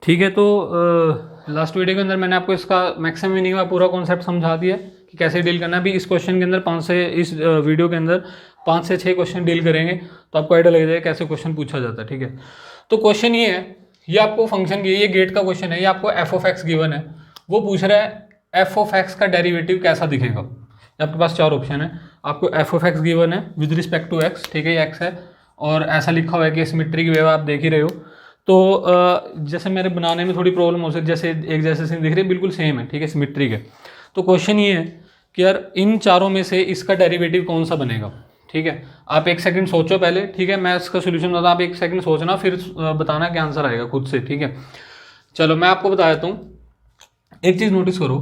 ठीक है, तो लास्ट वीडियो के अंदर मैंने आपको इसका मैक्सिमम मीनिंग का पूरा कॉन्सेप्ट समझा दिया कि कैसे डील करना है। अभी इस क्वेश्चन के अंदर इस वीडियो के अंदर 5 से 6 क्वेश्चन डील करेंगे, तो आपको आइडिया लग जाएगा कैसे क्वेश्चन पूछा जाता है। ठीक है, तो क्वेश्चन ये है, ये आपको फंक्शन की, ये गेट का क्वेश्चन है, ये आपको एफ ऑफ एक्स गिवन है, वो पूछ रहा है एफ ऑफ एक्स का डेरिवेटिव कैसा दिखेगा। आपके पास 4 ऑप्शन है, आपको एफ ऑफ एक्स गिवन है विद रिस्पेक्ट टू एक्स, ठीक है, ये एक्स है और ऐसा लिखा हुआ है कि सिमेट्रिक वेव आप देख ही रहे हो। तो जैसे मेरे बनाने में थोड़ी प्रॉब्लम हो सकती है, जैसे एक जैसे सीन दिख रही है, बिल्कुल सेम है, ठीक है, सिमेट्रिक है। तो क्वेश्चन ये है कि यार इन चारों में से इसका डेरिवेटिव कौन सा बनेगा। ठीक है, आप एक सेकंड सोचो पहले, ठीक है, मैं इसका सोल्यूशन बताता हूँ, आप एक सेकंड सोचना फिर बताना क्या आंसर आएगा खुद से। ठीक है, चलो मैं आपको बता देता हूँ। एक चीज़ नोटिस करो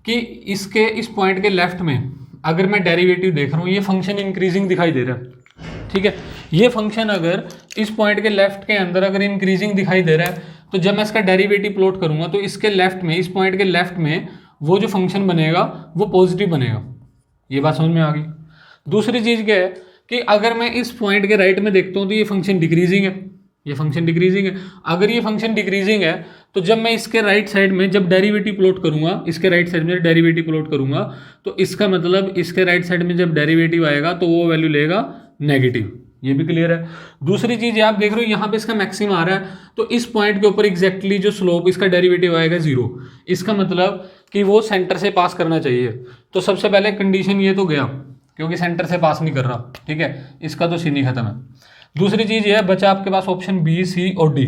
कि इसके इस पॉइंट के लेफ्ट में अगर मैं डेरिवेटिव देख रहा हूँ, ये फंक्शन इंक्रीजिंग दिखाई दे रहा है। ठीक है, ये फंक्शन अगर इस पॉइंट के लेफ्ट के अंदर अगर इंक्रीजिंग दिखाई दे रहा है, तो जब मैं इसका डेरिवेटिव प्लॉट करूंगा तो इसके लेफ्ट में, इस पॉइंट के लेफ्ट में वो जो फंक्शन बनेगा वो पॉजिटिव बनेगा। ये बात समझ में आ गई। दूसरी चीज़ क्या है कि अगर मैं इस पॉइंट के राइट में देखता हूँ तो ये फंक्शन डिक्रीजिंग है, ये फंक्शन डिक्रीजिंग है। अगर ये फंक्शन डिक्रीजिंग है तो जब मैं इसके राइट साइड में जब डेरिवेटिव प्लॉट करूंगा, इसके राइट साइड में डेरिवेटिव प्लॉट करूंगा, तो इसका मतलब इसके राइट साइड में जब डेरिवेटिव आएगा तो वो वैल्यू लेगा नेगेटिव। ये भी क्लियर है। दूसरी चीज ये आप देख रहे हो यहाँ पे इसका मैक्सिमम आ रहा है, तो इस पॉइंट के ऊपर एग्जैक्टली जो स्लोप इसका डेरिवेटिव आएगा 0। इसका मतलब कि वो सेंटर से पास करना चाहिए। तो सबसे पहले कंडीशन ये तो गया क्योंकि सेंटर से पास नहीं कर रहा। ठीक है, इसका तो सीन ही खत्म है। दूसरी चीज ये है, बचा आपके पास ऑप्शन बी, सी और डी।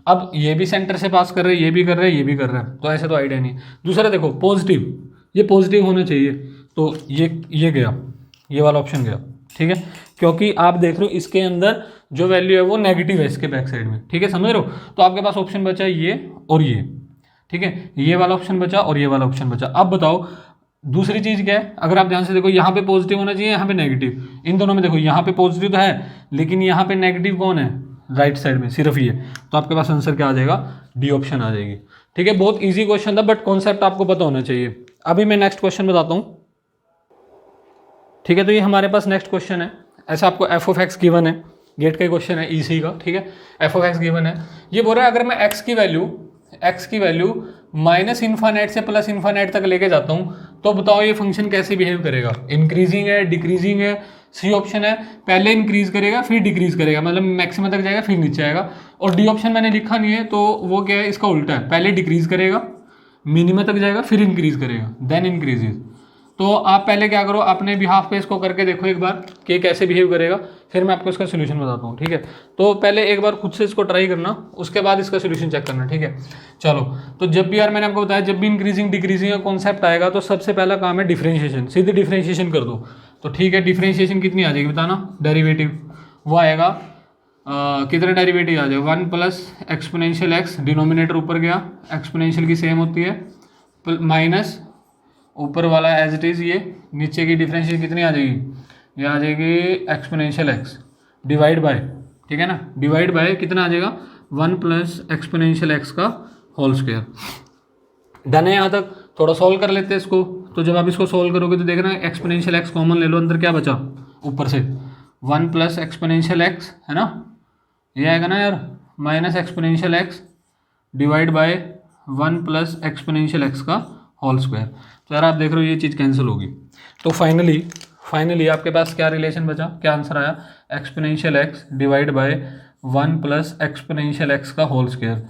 अब ये भी सेंटर से पास कर रहे हैं, ये भी कर रहे हैं, ये भी कर रहे हैं, तो ऐसे तो आइडिया नहीं। दूसरा देखो पॉजिटिव, ये पॉजिटिव होना चाहिए, तो ये गया, ये वाला ऑप्शन गया। ठीक है, क्योंकि आप देख रहे हो इसके अंदर जो वैल्यू है वो नेगेटिव है इसके बैक साइड में। ठीक है, समझ रहे हो। तो आपके पास ऑप्शन बचा ये और ये। ठीक है, ये वाला ऑप्शन बचा और ये वाला ऑप्शन बचा। अब बताओ दूसरी चीज क्या है, अगर आप ध्यान से देखो यहाँ पे पॉजिटिव होना चाहिए, यहाँ पे नेगेटिव। इन दोनों में देखो यहाँ पे पॉजिटिव तो है लेकिन यहाँ पे नेगेटिव कौन है, राइट साइड में सिर्फ ये। तो आपके पास आंसर क्या आ जाएगा, डी ऑप्शन आ जाएगी। ठीक है, बहुत ईजी क्वेश्चन था बट कॉन्सेप्ट आपको पता होना चाहिए। अभी मैं नेक्स्ट क्वेश्चन बताता हूँ। ठीक है, तो ये हमारे पास नेक्स्ट क्वेश्चन है। ऐसा आपको एफ ऑफ एक्स गिवन है, गेट का क्वेश्चन है ईसी का। ठीक है, एफ ऑफ एक्स गिवन है, ये बोल रहा है अगर मैं एक्स की वैल्यू माइनस इन्फानाइट से प्लस इन्फानाइट तक लेके जाता हूँ तो बताओ ये फंक्शन कैसे बिहेव करेगा। इंक्रीजिंग है, डिक्रीजिंग है। सी ऑप्शन है पहले इंक्रीज करेगा फिर डिक्रीज करेगा, मतलब मैक्सिमम तक जाएगा फिर नीचे आएगा। और डी ऑप्शन मैंने लिखा नहीं है, तो वो क्या है, इसका उल्टा है, पहले डिक्रीज करेगा, मिनिमम तक जाएगा फिर इंक्रीज करेगा, देन इंक्रीजेज। तो आप पहले क्या करो, अपने बिहाफ पे इसको करके देखो एक बार कि कैसे बिहेव करेगा, फिर मैं आपको इसका सोल्यूशन बताता हूँ। ठीक है, तो पहले एक बार खुद से इसको ट्राई करना, उसके बाद इसका सोल्यूशन चेक करना। ठीक है, चलो। तो जब भी यार मैंने आपको बताया जब भी इंक्रीजिंग डिक्रीजिंग का कॉन्सेप्ट आएगा तो सबसे पहला काम है डिफरेंशिएशन, सीधे डिफरेंशिएशन कर दो। तो ठीक है, डिफरेंशिएशन कितनी आ जाएगी बताना, डेरिवेटिव वो आएगा कितना डेरिवेटिव आ जाएगा, 1 प्लस एक्सपोनेंशियल एक्स, डिनोमिनेटर ऊपर गया, एक्सपोनेंशियल की सेम होती है, माइनस ऊपर वाला एज इट इज़, ये नीचे की डिफरेंशियल कितनी आ जाएगी, ये आ जाएगी एक्सपोनेंशियल एक्स डिवाइड बाय, ठीक है ना, डिवाइड बाय कितना आ जाएगा 1 प्लस एक्सपोनेंशियल एक्स का होल स्क्वायर। डन है यहाँ तक। थोड़ा सॉल्व कर लेते हैं इसको। तो जब आप इसको सॉल्व करोगे तो देखना एक्सपोनेंशियल एक्स कॉमन ले लो, अंदर क्या बचा ऊपर से 1 प्लस एक्सपोनेंशियल एक्स है ना, ये आएगा ना यार, minus exponential x divide by 1 plus exponential x का होल स्क्वायर। तो यार आप देख रहे हो ये चीज़ कैंसिल होगी। तो फाइनली आपके पास क्या रिलेशन बचा, क्या आंसर आया, exponential x divide by 1 plus exponential x का होल स्क्वायर।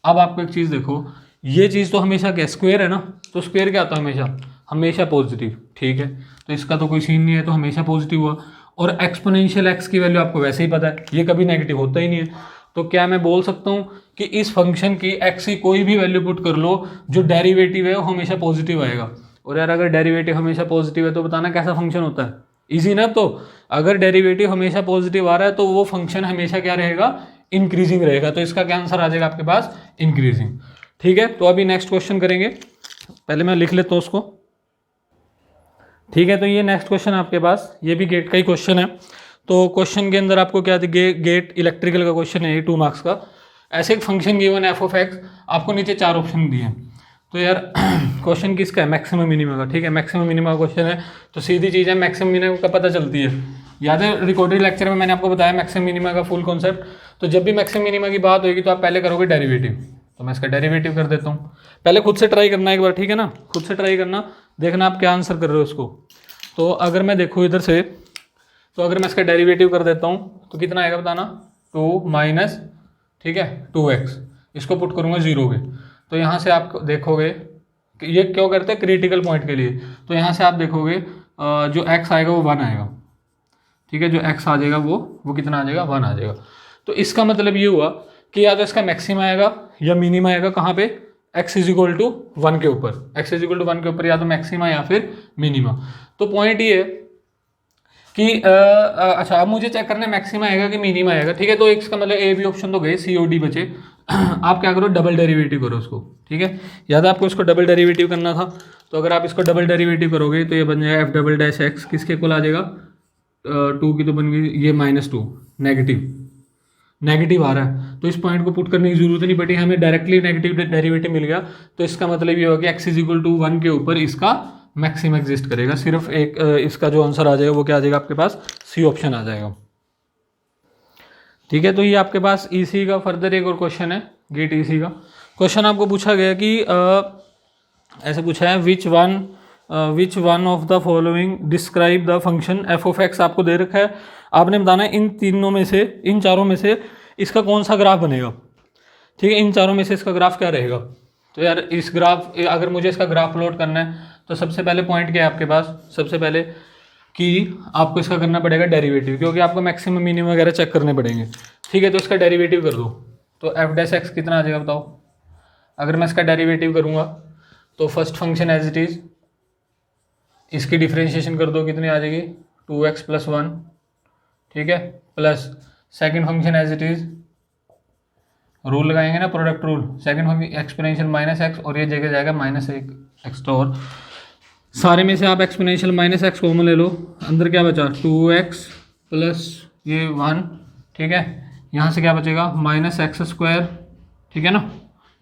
अब आपको एक चीज़ देखो, ये चीज़ तो हमेशा क्या, स्क्वायर है ना, तो स्क्वायर क्या आता है हमेशा पॉजिटिव। ठीक है, तो इसका तो कोई सीन नहीं है, तो हमेशा पॉजिटिव हुआ। और एक्सपोनेंशियल एक्स की वैल्यू आपको वैसे ही पता है, ये कभी नेगेटिव होता ही नहीं है। तो क्या मैं बोल सकता हूँ कि इस फंक्शन की एक्स की कोई भी वैल्यू पुट कर लो, जो डेरिवेटिव है वो हमेशा पॉजिटिव आएगा। और यार अगर डेरिवेटिव हमेशा पॉजिटिव है तो बताना कैसा फंक्शन होता है, इजी ना। तो अगर डेरिवेटिव हमेशा पॉजिटिव आ रहा है तो वो फंक्शन हमेशा क्या रहेगा, इंक्रीजिंग रहेगा। तो इसका क्या आंसर आ जाएगा आपके पास, इंक्रीजिंग। ठीक है, तो अभी नेक्स्ट क्वेश्चन करेंगे, पहले मैं लिख लेता हूँ उसको। ठीक है, तो ये नेक्स्ट क्वेश्चन आपके पास, ये भी गेट का ही क्वेश्चन है। तो क्वेश्चन के अंदर आपको क्या, गेट इलेक्ट्रिकल का क्वेश्चन है, ये 2 मार्क्स का। ऐसे एक function given F of x, आपको नीचे 4 ऑप्शन दिए हैं। तो यार क्वेश्चन किसका है, मैक्सिमम मिनिमम का। ठीक है, मैक्सिमम मिनिमम का क्वेश्चन है, तो सीधी चीज़ है, मैक्सिमम मिनिमम का पता चलती है। याद है रिकॉर्डेड लेक्चर में मैंने आपको बताया मैक्सिमम मिनिमम का फुल कॉन्सेप्ट। तो जब भी मैक्सिमम मिनिमम की बात होगी तो आप पहले करोगे डेरिवेटिव। तो मैं इसका डेरिवेटिव कर देता हूँ। पहले खुद से ट्राई करना एक बार, ठीक है ना, खुद से ट्राई करना, देखना आप क्या आंसर कर रहे हो इसको। तो अगर मैं देखूँ इधर से, तो अगर मैं इसका डेरिवेटिव कर देता हूँ तो कितना आएगा बताना, 2 माइनस, ठीक है, 2x, इसको पुट करूँगा 0 के। तो यहाँ से आप देखोगे कि ये क्यों करते हैं, क्रिटिकल पॉइंट के लिए। तो यहाँ से आप देखोगे जो x आएगा वो 1 आएगा, ठीक है, जो x आ जाएगा वो कितना आ जाएगा, 1 आ जाएगा। तो इसका मतलब ये हुआ कि या तो इसका मैक्सिमा आएगा या मिनिमा आएगा, कहाँ पे, x इज इक्वल टू 1 के ऊपर, x इज इक्वल टू 1 के ऊपर या तो मैक्सिमा या फिर मिनिमा। तो पॉइंट ये है कि अच्छा अब मुझे चेक करना है मैक्सिमा आएगा कि मिनिमा आएगा, ठीक है। तो इसका मतलब ए बी ऑप्शन तो गए, सी और डी बचे। आप क्या करो, डबल डेरिवेटिव करो उसको, ठीक है। याद है आपको इसको डबल डेरिवेटिव करना था, तो अगर आप इसको डबल डेरिवेटिव करोगे तो ये बन जाएगा एफ डबल डैश एक्स, किसके इक्वल आ जाएगा, 2 की तो बन गई ये -2, नेगेटिव आ रहा है, तो इस पॉइंट को पुट करने की जरूरत नहीं पड़ी, हमें डायरेक्टली नेगेटिव डेरिवेटिव मिल गया। तो इसका मतलब ये होगा कि एक्स इज इक्वल टू 1 के ऊपर इसका मैक्सिमम एग्जिस्ट करेगा। सिर्फ एक इसका जो आंसर आ जाएगा वो क्या आ जाएगा आपके पास, सी ऑप्शन आ जाएगा, ठीक है। तो ये आपके पास ईसी का फर्दर एक और क्वेश्चन है, गेट ईसी का क्वेश्चन आपको पूछा गया कि ऐसे पूछा है, which one of the following describe the function F of x, आपको दे रखा है, आपने बताना है इन तीनों में से, इन चारों में से इसका कौन सा ग्राफ बनेगा, ठीक है, इन चारों में से इसका ग्राफ क्या रहेगा। तो यार इस ग्राफ, अगर मुझे इसका ग्राफ प्लॉट करना है तो सबसे पहले पॉइंट क्या है आपके पास, सबसे पहले कि आपको इसका करना पड़ेगा डेरिवेटिव, क्योंकि आपको मैक्सिमम मिनिमम वगैरह चेक करने पड़ेंगे, ठीक है। तो इसका डेरिवेटिव कर दो, तो एफ डैश एक्स कितना आ जाएगा बताओ। अगर मैं इसका डेरिवेटिव करूँगा तो first function as it is, इसकी डिफ्रेंशिएशन कर दो, कितनी आ जाएगी, 2x + 1, ठीक है, plus second function as it is, rule लगाएंगे ना, product rule, second function exponential -x, और ये जगह जाएगा -1x। तो और सारे में से आप एक्सपोनेंशियल -x कॉमन ले लो, अंदर क्या बचा, 2x प्लस ये 1, ठीक है, यहाँ से क्या बचेगा, -x², ठीक है ना,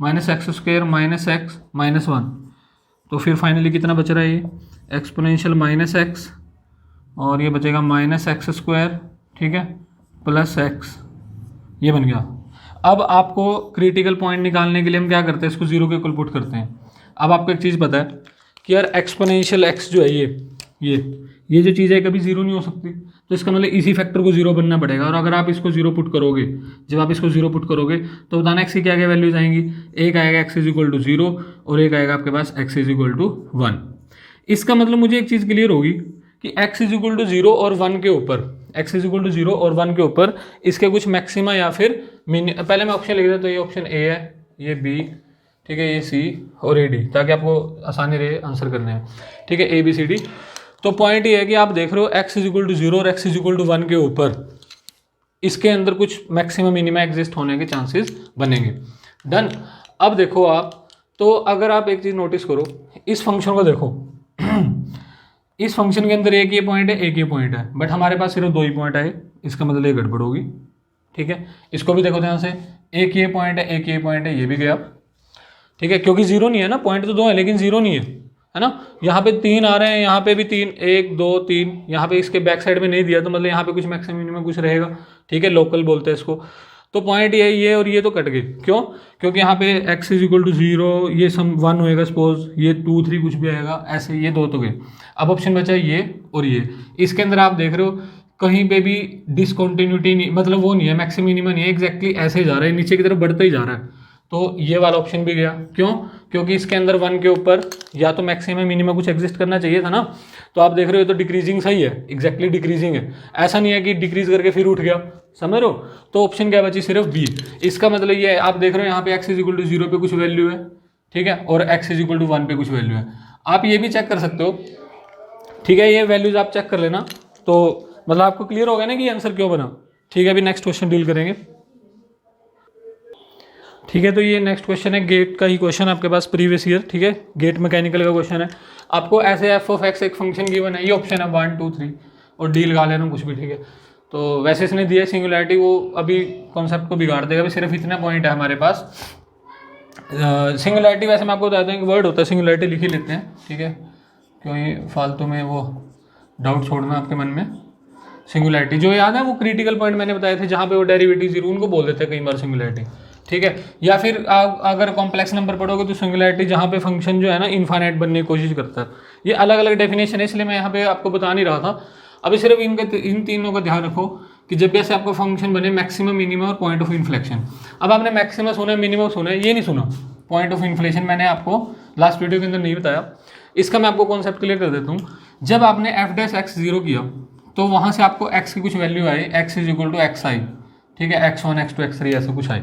-x² -x -1, तो फिर फाइनली कितना बच रहा है, ये एक्सपोनेंशियल -x और ये बचेगा -x², ठीक है, प्लस x, ये बन गया। अब आपको क्रिटिकल पॉइंट निकालने के लिए हम क्या करते हैं, इसको 0 के इक्वल पुट करते हैं। अब आपको एक चीज़ पता है कि यार एक्सपोनेंशियल x जो है ये जो चीज़ है कभी 0 नहीं हो सकती, तो इसका मतलब इसी फैक्टर को 0 बनना पड़ेगा। और अगर आप इसको 0 पुट करोगे, जब आप इसको 0 पुट करोगे तो बताना x की क्या क्या वैल्यूज आएंगी, एक आएगा x = 0 और एक आएगा आपके पास x = 1। इसका मतलब मुझे एक चीज़ क्लियर होगी कि x = 0 और 1 के ऊपर, x = 0 और 1 के ऊपर इसके कुछ मैक्सिमा या फिर पहले मैं ऑप्शन लिख देता, तो ये ऑप्शन ए है, ये बी, ठीक है, ये सी और ये डी, ताकि आपको आसानी रहे आंसर करने में, ठीक है, ए बी सी डी। तो पॉइंट ये है कि आप देख रहे हो x = 0 और x = 1 के ऊपर इसके अंदर कुछ मैक्सिमम मिनिमा एग्जिस्ट होने के चांसेस बनेंगे। डन। अब देखो आप, तो अगर आप एक चीज़ नोटिस करो, इस फंक्शन को देखो इस फंक्शन के अंदर एक ये पॉइंट है, एक ये पॉइंट है, बट हमारे पास सिर्फ 2 ही पॉइंट आए, इसका मतलब ये गड़बड़ होगी, ठीक है। इसको भी देखो ध्यान से, एक ये पॉइंट है, एक ये पॉइंट है, ये भी गया, ठीक है, क्योंकि 0 नहीं है ना, पॉइंट तो 2 है लेकिन 0 नहीं है ना। यहाँ पे 3 आ रहे हैं, यहाँ पे भी 3, 1 2 3, यहाँ पे इसके बैक साइड में नहीं दिया, तो मतलब यहाँ पे कुछ मैक्सिमम मिनिमम कुछ रहेगा, ठीक है, लोकल बोलते हैं इसको। तो पॉइंट ये और ये तो कट गए, क्यों, क्योंकि यहाँ पे x = 0, ये सम 1 होएगा सपोज, ये 2 3 कुछ भी आएगा, ऐसे ये 2 तो गए। अब ऑप्शन बचा ये और ये, इसके अंदर आप देख रहे हो कहीं पे भी डिसकॉन्टिन्यूटी नहीं, मतलब वो नहीं है, मैक्सिमम मिनिमम नहीं है, एग्जैक्टली ऐसे ही जा रहा है, नीचे की तरफ बढ़ता ही जा रहा है। तो ये वाला ऑप्शन भी गया, क्यों, क्योंकि इसके अंदर 1 के ऊपर या तो मैक्सिमम मिनिमम कुछ एग्जिस्ट करना चाहिए था ना। तो आप देख रहे हो तो डिक्रीजिंग सही है, एग्जैक्टली डिक्रीजिंग है, ऐसा नहीं है कि डिक्रीज करके फिर उठ गया, समझ रहे हो। तो ऑप्शन क्या बची, सिर्फ बी। इसका मतलब ये है, आप देख रहे हो यहाँ पे x = 0 पे कुछ वैल्यू है, ठीक है, और x = 1 पे कुछ वैल्यू है। आप ये भी चेक कर सकते हो, ठीक है, ये वैल्यूज आप चेक कर लेना, तो मतलब आपको क्लियर हो गया ना कि आंसर क्यों बना, ठीक है। अभी नेक्स्ट क्वेश्चन डील करेंगे, ठीक है। तो ये नेक्स्ट क्वेश्चन है, गेट का ही क्वेश्चन आपके पास प्रीवियस ईयर, ठीक है, गेट मैकेनिकल का क्वेश्चन है। आपको ऐसे एफ ऑफ एक्स एक फंक्शन गिवन है, ये ऑप्शन है 1 2 3 और डी लगा लेना कुछ भी, ठीक है। तो वैसे इसने दिया सिंगुलैरिटी, वो अभी कॉन्सेप्ट को बिगाड़ देगा, अभी सिर्फ इतना पॉइंट है हमारे पास। सिंगुलैरिटी वैसे मैं आपको बताता हूँ कि वर्ड होता है, सिंगुलैरिटी लिख ही लेते हैं, ठीक है, क्योंकि फालतू में वो डाउट छोड़ना आपके मन में। सिंगुलैरिटी जो याद है वो क्रिटिकल पॉइंट मैंने बताए थे, जहाँ पे वो डेरिवेटिव 0, उनको बोल देते हैं कई बार सिंगुलैरिटी, ठीक है। या फिर अगर कॉम्प्लेक्स नंबर पढ़ोगे तो सिंगुलैरिटी जहाँ पे फंक्शन जो है ना इनफाइनाइट बनने की कोशिश करता है। ये अलग अलग डेफिनेशन है, इसलिए मैं यहाँ पे आपको बता नहीं रहा था। अभी सिर्फ इन तीनों का ध्यान रखो कि जब भी ऐसे आपको फंक्शन बने मैक्सिमम, मिनिमम और पॉइंट ऑफ इन्फ्लेक्शन। अब आपने मैक्सिमम सुना, मिनिमम सुना, ये नहीं सुना पॉइंट ऑफ इन्फ्लेशन, मैंने आपको लास्ट वीडियो के अंदर नहीं बताया। इसका मैं आपको कॉन्सेप्ट क्लियर कर देता हूँ। जब आपने एफ डैश एक्स 0 किया तो वहाँ से आपको x की कुछ वैल्यू आई, x is equal to x I, ठीक है, x1 x2 x3 ऐसा कुछ आई।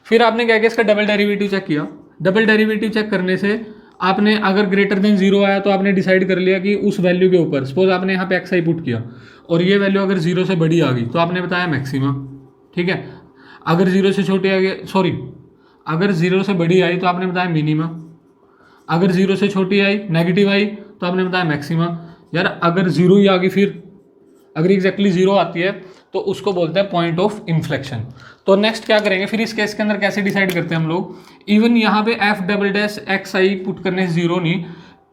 फिर आपने क्या किया, इसका डबल डेरिवेटिव चेक किया। डबल डेरिवेटिव चेक करने से आपने अगर ग्रेटर देन 0 आया तो आपने डिसाइड कर लिया कि उस वैल्यू के ऊपर, सपोज आपने यहाँ पे xi पुट किया और ये वैल्यू अगर 0 से बड़ी आ गई तो आपने बताया मैक्सिमा, ठीक है। अगर 0 से छोटी आ गई, सॉरी, अगर 0 से बड़ी आई तो आपने बताया मिनिमा। अगर 0 से छोटी आई, नेगेटिव आई, तो आपने बताया मैक्सिमा। यार अगर 0 ही आ गई, फिर अगर एग्जैक्टली 0 आती है तो उसको बोलते हैं पॉइंट ऑफ इन्फ्लेक्शन। तो नेक्स्ट क्या करेंगे, फिर इस केस के अंदर कैसे डिसाइड करते हैं हम लोग, इवन यहाँ पे F double dash x I put करने से 0 नहीं,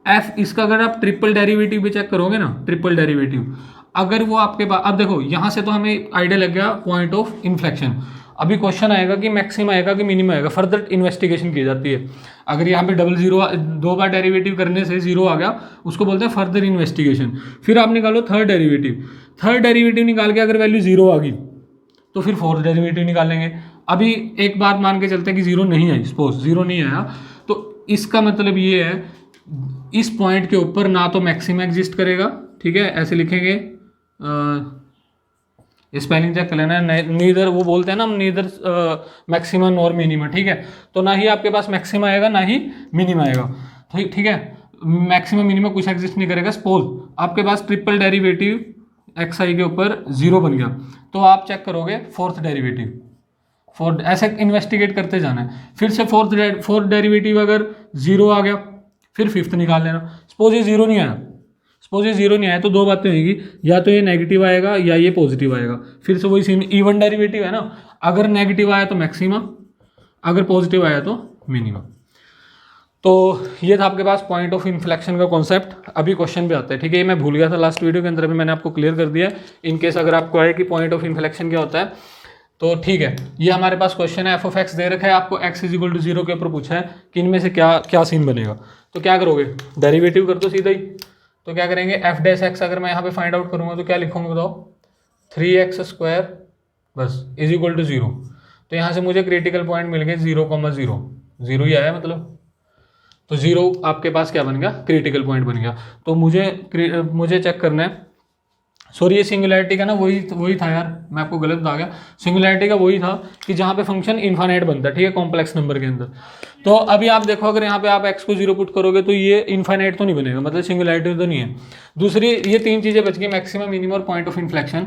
एफ इसका अगर आप ट्रिपल डेरिवेटिव भी चेक करोगे ना, ट्रिपल डेरिवेटिव अगर वो आपके पास, अब देखो यहाँ से तो हमें आइडिया लग गया पॉइंट ऑफ इन्फ्लेक्शन। अभी क्वेश्चन आएगा कि मैक्सिमम आएगा कि मिनिमम आएगा, फर्दर इन्वेस्टिगेशन की जाती है। अगर यहाँ पे डबल 0 2 बार डेरिवेटिव करने से 0 आ गया, उसको बोलते हैं फर्दर इन्वेस्टिगेशन। फिर आप निकालो थर्ड डेरिवेटिव, थर्ड डेरिवेटिव निकाल के अगर वैल्यू 0 आ गई तो फिर फोर्थ डेरिवेटिव निकालेंगे। अभी एक बात मान के चलते हैं कि 0 नहीं आई, सपोज 0 नहीं आया, तो इसका मतलब ये है इस पॉइंट के ऊपर ना तो मैक्सिमम एग्जिस्ट करेगा, ठीक है, ऐसे लिखेंगे, स्पेलिंग चेक कर लेना है, नीदर, वो बोलते हैं ना नीदर मैक्सिमम नॉर मिनिमम, ठीक है। तो ना ही आपके पास मैक्सिमम आएगा ना ही मिनिमम आएगा, ठीक है, मैक्सिमम मिनिमम कुछ एग्जिस्ट नहीं करेगा। सपोज आपके पास ट्रिपल डेरिवेटिव एक्स आई के ऊपर 0 बन गया तो आप चेक करोगे फोर्थ डेरिवेटिव, फोर्थ, ऐसे इन्वेस्टिगेट करते जाना है। फिर से फोर्थ डेरिवेटिव अगर 0 आ गया फिर फिफ्थ निकाल लेना। सपोज ये 0 नहीं आया, सपोज ये 0 नहीं आया तो दो बातें होंगी, या तो ये नेगेटिव आएगा या ये पॉजिटिव आएगा। फिर से वही सेम इवन डेरिवेटिव है ना, अगर नेगेटिव आया तो मैक्सिमा, अगर पॉजिटिव आया तो मिनिमम। तो ये था आपके पास पॉइंट ऑफ इन्फ्लेक्शन का कॉन्सेप्ट। अभी क्वेश्चन पे आता है, ठीक है, ये मैं भूल गया था लास्ट वीडियो के अंदर भी मैंने आपको क्लियर कर दिया। इन केस अगर आपको आए कि पॉइंट ऑफ इन्फ्लेक्शन क्या होता है तो ठीक है। ये हमारे पास क्वेश्चन है, एफ ऑफ एक्स दे रखा है आपको, एक्स इज इक्वल टू 0 के ऊपर पूछा है कि इनमें से क्या क्या सीन बनेगा। तो क्या करोगे, डेरिवेटिव कर दो सीधा ही। तो क्या करेंगे, एफ डैश एक्स अगर मैं यहाँ पे फाइंड आउट करूँगा तो क्या लिखूंगा बताओ, 3x² बस इज इक्वल टू 0। तो यहाँ से मुझे क्रिटिकल पॉइंट मिल गए 0,0, 0 ही आया मतलब, तो 0 आपके पास क्या बन गया, क्रिटिकल पॉइंट बन गया। तो मुझे चेक करना है, सॉरी ये सिंगुलैरिटी का ना वही था यार, मैं आपको गलत बता गया। सिंगुलैरिटी का वही था कि जहाँ पे फंक्शन इनफाइनाइट बनता है, ठीक है, कॉम्प्लेक्स नंबर के अंदर। तो अभी आप देखो अगर यहाँ पे आप x को 0 पुट करोगे तो ये इनफाइनाइट तो नहीं बनेगा, मतलब सिंगुलैरिटी तो नहीं है। दूसरी ये 3 चीज़ें बच गई, मैक्सिमम, मिनिमम और पॉइंट ऑफ इन्फ्लेक्शन।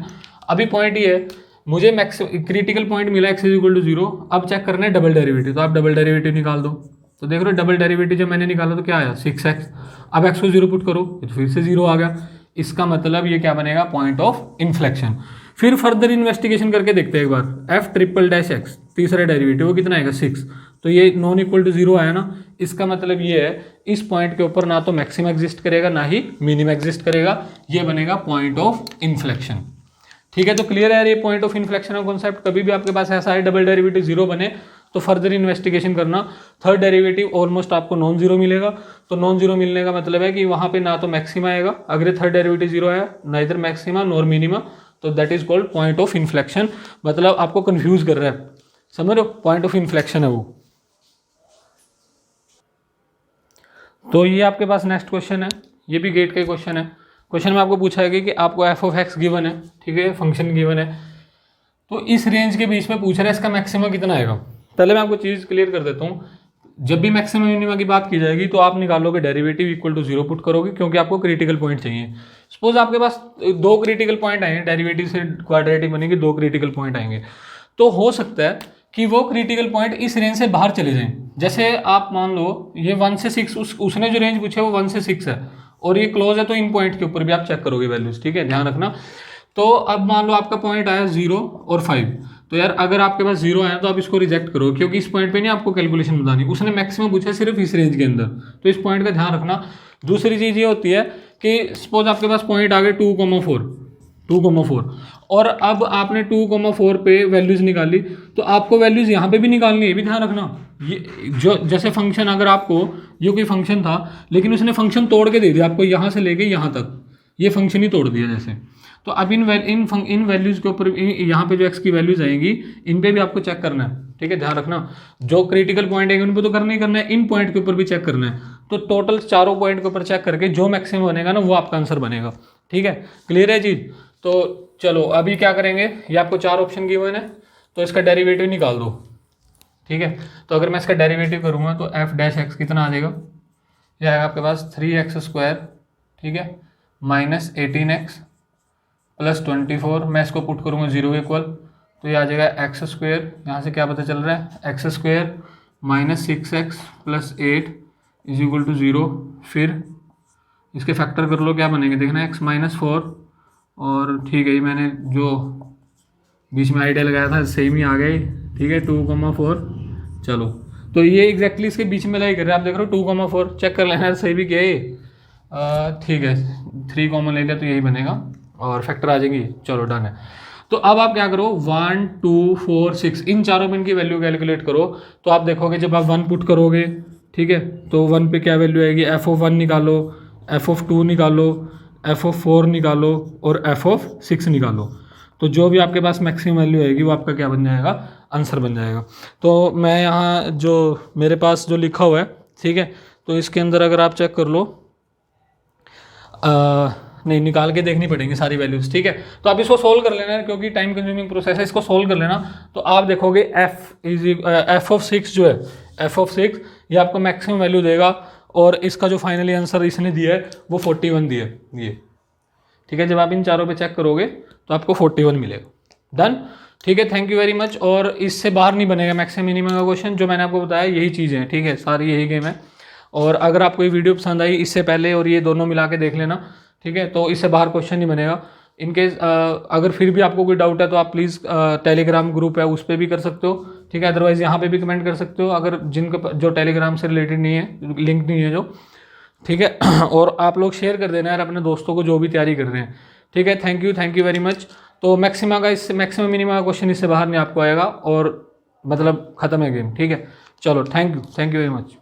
अभी पॉइंट ये है, मुझे क्रिटिकल पॉइंट मिला x इज इक्वल टू 0। अब चेक करना है डबल डेरिवेटिव, तो आप डबल डेरिवेटिव निकाल दो। तो देख रहे हो डबल डेरिवेटिव जब मैंने निकाला तो क्या आया, 6x। अब x को 0 पुट करो तो फिर से 0 आ गया। इसका मतलब ये क्या बनेगा, पॉइंट ऑफ इन्फ्लेक्शन। फिर फर्दर इन्वेस्टिगेशन करके देखते हैं एक बार, एफ ट्रिपल डैश एक्स तीसरा डेरिवेटिव वो कितना आएगा, 6। तो ये नॉन इक्वल टू 0 आया ना, इसका मतलब ये है इस पॉइंट के ऊपर ना तो मैक्सिमम एग्जिस्ट करेगा ना ही मिनिमम एग्जिस्ट करेगा, ये बनेगा पॉइंट ऑफ इन्फ्लेक्शन। ठीक है, तो क्लियर है यार ये पॉइंट ऑफ इन्फ्लेक्शन का कॉन्सेप्ट। कभी भी आपके पास ऐसा है डबल डेरिवेटिव 0 बने तो फर्दर इन्वेस्टिगेशन करना। थर्ड डेरिवेटिव ऑलमोस्ट आपको नॉन जीरो मिलेगा, तो नॉन जीरो मिलने का मतलब है कि वहाँ पे ना तो मैक्सिमा आएगा, अगर थर्ड डेरिवेटिव 0 आया, नाइदर मैक्सिमा नॉर मिनिमा, तो that is called point of inflection. मतलब आपको कंफ्यूज कर रहा है, समझ रहे हो, पॉइंट ऑफ इन्फ्लेक्शन है वो। तो ये आपके पास नेक्स्ट क्वेश्चन है, ये भी गेट का क्वेश्चन है। क्वेश्चन में आपको पूछा है कि आपको एफ ऑफ एक्स गिवन है, ठीक है, फंक्शन गिवन है, तो इस रेंज के बीच में पूछ रहा है इसका मैक्सिमम कितना आएगा। पहले मैं आपको चीज़ क्लियर कर देता हूँ, जब भी मैक्सिमम मिनिमा की बात की जाएगी तो आप निकालोगे डेरिवेटिव इक्वल टू 0 पुट करोगे, क्योंकि आपको क्रिटिकल पॉइंट चाहिए। सपोज आपके पास 2 क्रिटिकल पॉइंट आएंगे, डेरिवेटिव से क्वाड्रेटिक बनेगी, 2 क्रिटिकल पॉइंट आएंगे, तो हो सकता है कि वो क्रिटिकल पॉइंट इस रेंज से बाहर चले जाएं। जैसे आप मान लो ये 1 से 6, उसने जो रेंज पूछे वो 1 से 6 है और ये क्लोज है, तो इन पॉइंट के ऊपर भी आप चेक करोगे वैल्यूज, ठीक है, ध्यान रखना। तो अब मान लो आपका पॉइंट आया 0 और 5, तो यार अगर आपके पास 0 आया तो आप इसको रिजेक्ट करो, क्योंकि इस पॉइंट पे नहीं आपको कैलकुलेशन बतानी, उसने मैक्सिमम पूछा सिर्फ इस रेंज के अंदर, तो इस पॉइंट का ध्यान रखना। दूसरी चीज़ ये होती है कि सपोज आपके पास पॉइंट आ गए 2,4 और अब आपने 2,4 पे वैल्यूज़ निकाली, तो आपको वैल्यूज़ यहाँ पे भी निकालनी है, ये भी ध्यान रखना। ये जो जैसे फंक्शन, अगर आपको ये कोई फंक्शन था लेकिन उसने फंक्शन तोड़ के दे दिया आपको, यहाँ से लेके यहाँ तक ये फंक्शन ही तोड़ दिया जैसे, तो अब इन वैल्यूज़ के ऊपर यहाँ पे जो एक्स की वैल्यूज़ आएंगी इन पे भी आपको चेक करना है, ठीक है, ध्यान रखना। जो क्रिटिकल पॉइंट है उन पे तो करना ही करना है, इन पॉइंट के ऊपर भी चेक करना है। तो टोटल चारों पॉइंट के ऊपर चेक करके जो मैक्सिमम बनेगा ना वो आपका आंसर बनेगा, ठीक है, क्लियर है चीज़। तो चलो अभी क्या करेंगे, ये आपको 4 ऑप्शन गिवन है, तो इसका डेरिवेटिव निकाल दो, ठीक है। तो अगर मैं इसका डेरिवेटिव करूँगा तो एफ डैश एक्स कितना आ जाएगा, ये आएगा आपके पास 3x², ठीक है, माइनस 18x प्लस 24, मैं इसको पुट करूँगा 0 इक्वल, तो ये आ जाएगा x², यहाँ से क्या पता चल रहा है, x² minus 6x plus 8 is equal to 0। फिर इसके फैक्टर कर लो, क्या बनेंगे देखना, x माइनस 4, और ठीक है, ये मैंने जो बीच में आइडिया लगाया था सेम ही आ गए, ठीक है, 2,4। चलो तो ये एग्जैक्टली इसके बीच में लाई कर रहे हैं, आप देख रहे हो 2,4, चेक कर लेना सही भी क्या है, ठीक है, 3 कॉमन ले लिया तो यही बनेगा और फैक्टर आ जाएंगी। चलो डन है। तो अब आप क्या करो, 1 2 4 6 इन चारों में इनकी वैल्यू कैलकुलेट करो। तो आप देखोगे जब आप 1 पुट करोगे, ठीक है, तो 1 पे क्या वैल्यू आएगी, f(1) निकालो, f(2) निकालो, f(4) निकालो और f(6) निकालो। तो जो भी आपके पास मैक्सिमम वैल्यू आएगी वो आपका क्या बन जाएगा, आंसर बन जाएगा। तो मैं यहाँ जो मेरे पास जो लिखा हुआ है, ठीक है, तो इसके अंदर अगर आप चेक कर लो, नहीं निकाल के देखनी पड़ेंगी सारी वैल्यूज़, ठीक है। तो आप इसको सोल्व कर लेना क्योंकि टाइम कंज्यूमिंग प्रोसेस है, इसको सोल्व कर लेना। तो आप देखोगे f(6) जो है, f(6) ये आपको मैक्सिमम वैल्यू देगा और इसका जो फाइनली आंसर इसने दिया है वो 41 दिया है ये, ठीक है। जब आप इन चारों पे चेक करोगे तो आपको 41 मिलेगा। डन, ठीक है, थैंक यू वेरी मच। और इससे बाहर नहीं बनेगा मैक्सिमम मिनिमम का क्वेश्चन, जो मैंने आपको बताया यही चीज़ें हैं, ठीक है, सारी यही गेम है। और अगर आपको ये वीडियो पसंद आई, इससे पहले और ये दोनों मिला के देख लेना, ठीक है, तो इससे बाहर क्वेश्चन नहीं बनेगा। इनकेस अगर फिर भी आपको कोई डाउट है तो आप प्लीज़ टेलीग्राम ग्रुप है उस पर भी कर सकते हो, ठीक है, अदरवाइज़ यहाँ पे भी कमेंट कर सकते हो अगर जिनको जो टेलीग्राम से रिलेटेड नहीं है, लिंक नहीं है जो, ठीक है। और आप लोग शेयर कर देना यार अपने दोस्तों को जो भी तैयारी कर रहे हैं, ठीक है। Thank you very much. तो मैक्सिमम मिनिमम का क्वेश्चन इससे बाहर नहीं आपको आएगा और मतलब ख़त्म है गेम, ठीक है। चलो थैंक यू वेरी मच।